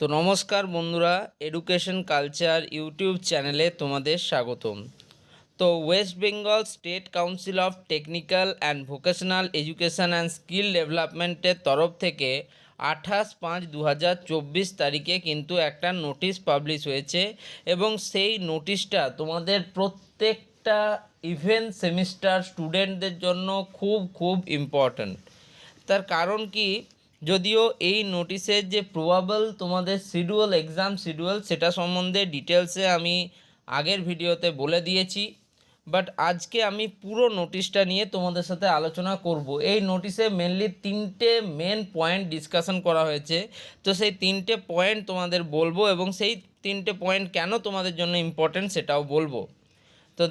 তো নমস্কার বন্ধুরা, এডুকেশন কালচার ইউটিউব চ্যানেলে তোমাদের স্বাগতম। তো West Bengal state council of technical and vocational education and skill ডেভেলপমেন্টের তরফ থেকে 28/5/2024 তারিখে কিন্তু একটা নোটিশ পাবলিশ হয়েছে এবং সেই নোটিশটা তোমাদের প্রত্যেকটা ইভেন্ট সেমিস্টার স্টুডেন্টদের জন্য খুব খুব ইম্পর্ট্যান্ট। তার কারণ কি, যদিও এই নোটিশের যে প্রবাবল তোমাদের এক্সাম শিডিউল সেটা সম্বন্ধে ডিটেলসে আমি আগের ভিডিওতে বলে দিয়েছি, বাট আজকে আমি পুরো নোটিশটা নিয়ে তোমাদের সাথে আলোচনা করব। এই নোটিশে মেনলি তিনটে মেন পয়েন্ট ডিসকাশন করা হয়েছে, তো সেই তিনটে পয়েন্ট তোমাদের বলবো এবং সেই তিনটে পয়েন্ট কেন তোমাদের জন্য ইম্পর্ট্যান্ট সেটাও বলবো। তো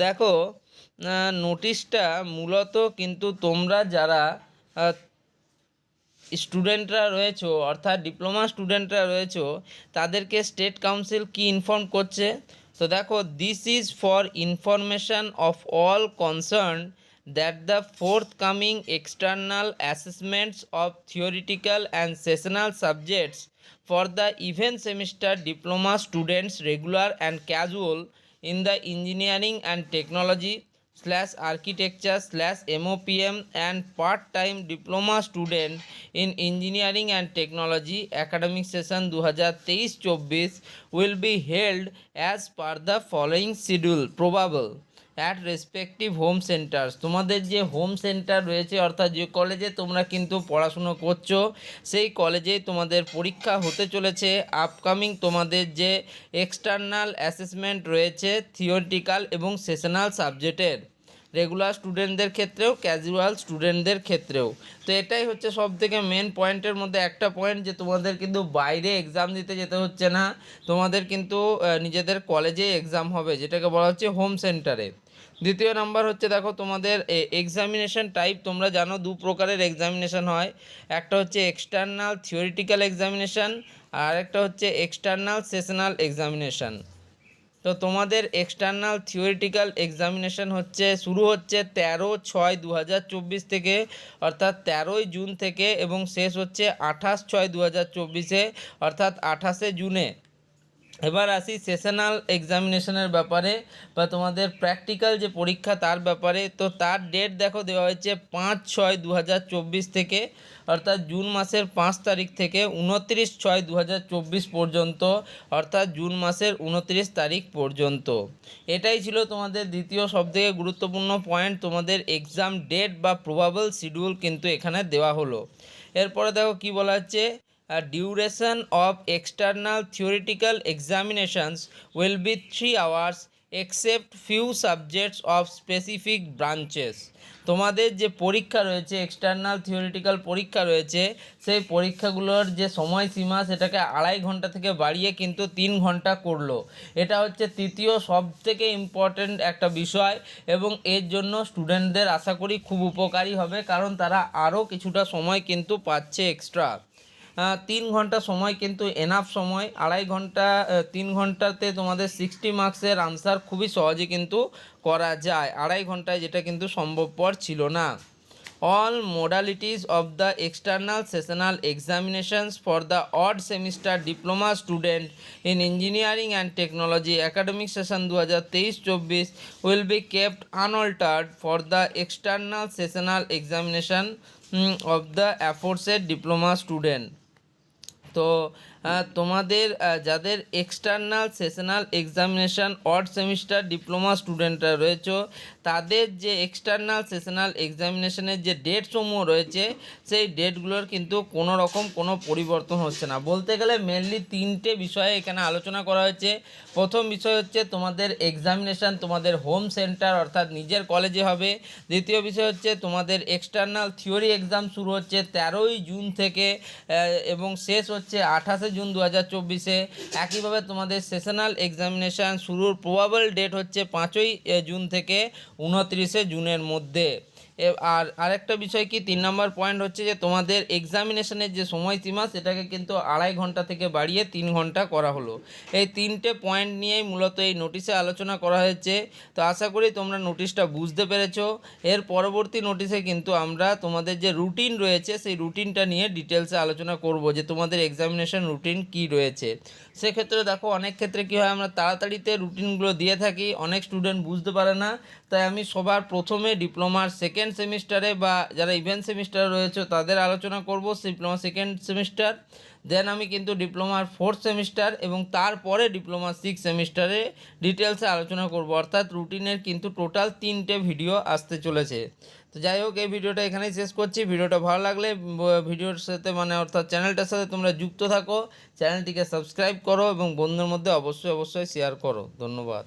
দেখো নোটিশটা মূলত কিন্তু তোমরা যারা স্টুডেন্টরা রয়েছো, অর্থাৎ ডিপ্লোমা স্টুডেন্টরা রয়েছো, তাদেরকে স্টেট কাউন্সিল কি ইনফর্ম করছে। তো দেখো, this is for information of all concern that the forthcoming external assessments of theoretical and sessional subjects for the even semester diploma students regular and casual in the engineering and technology / architecture / MOPM and part-time diploma student in engineering and technology academic session 2023-24 will be held as per the following schedule probable at respective home centres. তোমাদের যে home centre রয়েছে, অর্থাৎ যে কলেজে তোমরা কিন্তু পড়াশুনো করছো, সেই কলেজেই তোমাদের পরীক্ষা হতে চলেছে। আপকামিং তোমাদের যে এক্সটার্নাল অ্যাসেসমেন্ট রয়েছে থিওরিটিক্যাল এবং সেশনাল সাবজেক্টের, রেগুলার স্টুডেন্টদের ক্ষেত্রেও ক্যাজুয়াল স্টুডেন্টদের ক্ষেত্রেও। তো এটাই হচ্ছে সব থেকে মেন পয়েন্টের মধ্যে একটা পয়েন্ট, যে তোমাদের কিন্তু বাইরে এক্সাম দিতে যেতে হচ্ছে না, তোমাদের কিন্তু নিজেদের কলেজে এক্সাম হবে, যেটাকে বলা হচ্ছে হোম সেন্টারে। দ্বিতীয় নাম্বার হচ্ছে, দেখো তোমাদের এক্সামিনেশন টাইপ তোমরা জানো দু প্রকারের এক্সামিনেশন হয়। একটা হচ্ছে এক্সটার্নাল থিওরিটিক্যাল এক্সামিনেশন আর একটা হচ্ছে এক্সটার্নাল সেশনাল এক্সামিনেশন। তো তোমাদের এক্সটার্নাল থিওরিটিক্যাল এক্সামিনেশন শুরু হচ্ছে 13/6/2024 থেকে, অর্থাৎ 13ই জুন থেকে, এবং শেষ হচ্ছে 28/6/2024 অর্থাৎ 28শে জুনে। এবার আসি সেশনাল এক্সামিনেশনের ব্যাপারে বা তোমাদের প্র্যাকটিক্যাল যে পরীক্ষা তার ব্যাপারে। তো তার ডেট দেখো দেওয়া হয়েছে 5/6/2024 থেকে, অর্থাৎ জুন মাসের 5 তারিখ থেকে 29/6/2024 পর্যন্ত, অর্থাৎ জুন মাসের 29 তারিখ পর্যন্ত। এটাই ছিল তোমাদের দ্বিতীয় সবথেকে গুরুত্বপূর্ণ পয়েন্ট, তোমাদের এক্সাম ডেট বা প্রবাবল শিডিউল কিন্তু এখানে দেওয়া হলো। এরপরে দেখো কি বলা হচ্ছে, duration of external theoretical examinations will be 3 hours except few subjects of specific branches। তোমাদের যে পরীক্ষা রয়েছে, এক্সটার্নাল থিওরিটিক্যাল পরীক্ষা রয়েছে, সেই পরীক্ষাগুলোর যে সময়সীমা সেটাকে 2.5 ঘন্টা থেকে বাড়িয়ে কিন্তু 3 ঘন্টা করলো। এটা হচ্ছে তৃতীয় সবথেকে ইম্পর্ট্যান্ট একটা বিষয় এবং এর জন্য স্টুডেন্টদের আশা করি খুব উপকারী হবে, কারণ তারা আরও কিছুটা সময় কিন্তু পাচ্ছে এক্সট্রা। 3 ঘন্টা সময় কিন্তু এনাফ সময়। 2.5 ঘন্টা 3 ঘন্টাতে তোমাদের 60 মার্কসের আনসার খুবই সহজে কিন্তু করা যায়, 2.5 ঘন্টায় যেটা কিন্তু সম্ভবপর ছিল না। All modalities of the external sessional examinations for the odd semester diploma student in engineering and technology academic session 2023-24 will be kept unaltered for the external sessional examination of the aforesaid diploma student। তো তোমাদের যাদের external sessional examination odd semester diploma স্টুডেন্টরা রয়েছে, তাদের যে external sessional এক্সামিনেশনের যে ডেটসমূহ রয়েছে, সেই ডেটগুলোর কিন্তু কোনো রকম কোনো পরিবর্তন হচ্ছে না। বলতে গেলে মেনলি তিনটে বিষয়ে এখানে আলোচনা করা হয়েছে। প্রথম বিষয় হচ্ছে তোমাদের এক্সামিনেশান তোমাদের হোম সেন্টার অর্থাৎ নিজের কলেজে হবে। দ্বিতীয় বিষয় হচ্ছে তোমাদের এক্সটার্নাল থিওরি এক্সাম শুরু হচ্ছে 13ই জুন থেকে এবং শেষ হচ্ছে 28শে জুন 2024। একইভাবে তোমাদের সেশনাল এক্সামিনেশান শুরুর প্রবাবল ডেট হচ্ছে 5ই জুন থেকে 29শে জুনের মধ্যে। আর আরেকটা বিষয় কি 3 নম্বর পয়েন্ট হচ্ছে যে তোমাদের এক্সামিনেশনের যে সময়সীমা সেটাকে কিন্তু 2.5 ঘন্টা থেকে বাড়িয়ে 3 ঘন্টা করা হলো। এই 3টে পয়েন্ট নিয়েই মূলত এই নোটিশে আলোচনা করা হয়েছে। তো আশা করি তোমরা নোটিশটা বুঝতে পেরেছো। এর পরবর্তী নোটিশে কিন্তু আমরা তোমাদের যে রুটিন রয়েছে সেই রুটিনটা নিয়ে ডিটেলসে আলোচনা করব যে তোমাদের এক্সামিনেশন রুটিন কি রয়েছে। সেক্ষেত্রে দেখো অনেক ক্ষেত্রে কী হয়, আমরা তাড়াতাড়িতে রুটিনগুলো দিয়ে থাকি, অনেক স্টুডেন্ট বুঝতে পারে না। তাই আমি সবার প্রথমে ডিপ্লোমার সেকেন্ড সেমিস্টারে বা যারা ইভেন্ট সেমিস্টারে রয়েছে তাদের আলোচনা করব, ডিপ্লোমা সেকেন্ড সেমিস্টার। দেন আমি কিন্তু ডিপ্লোমার 4th সেমিস্টার এবং তারপরে ডিপ্লোমা 6th সেমিস্টারে ডিটেলসে আলোচনা করব। অর্থাৎ রুটিনের কিন্তু টোটাল 3টে ভিডিও আসতে চলেছে। তো যাই হোক, এই ভিডিওটা এখানেই শেষ করছি। ভিডিওটা ভালো লাগলে ভিডিওর সাথে অর্থাৎ চ্যানেলটার সাথে তোমরা যুক্ত থাকো, চ্যানেলটিকে সাবস্ক্রাইব করো এবং বন্ধুদের মধ্যে অবশ্যই শেয়ার করো। ধন্যবাদ।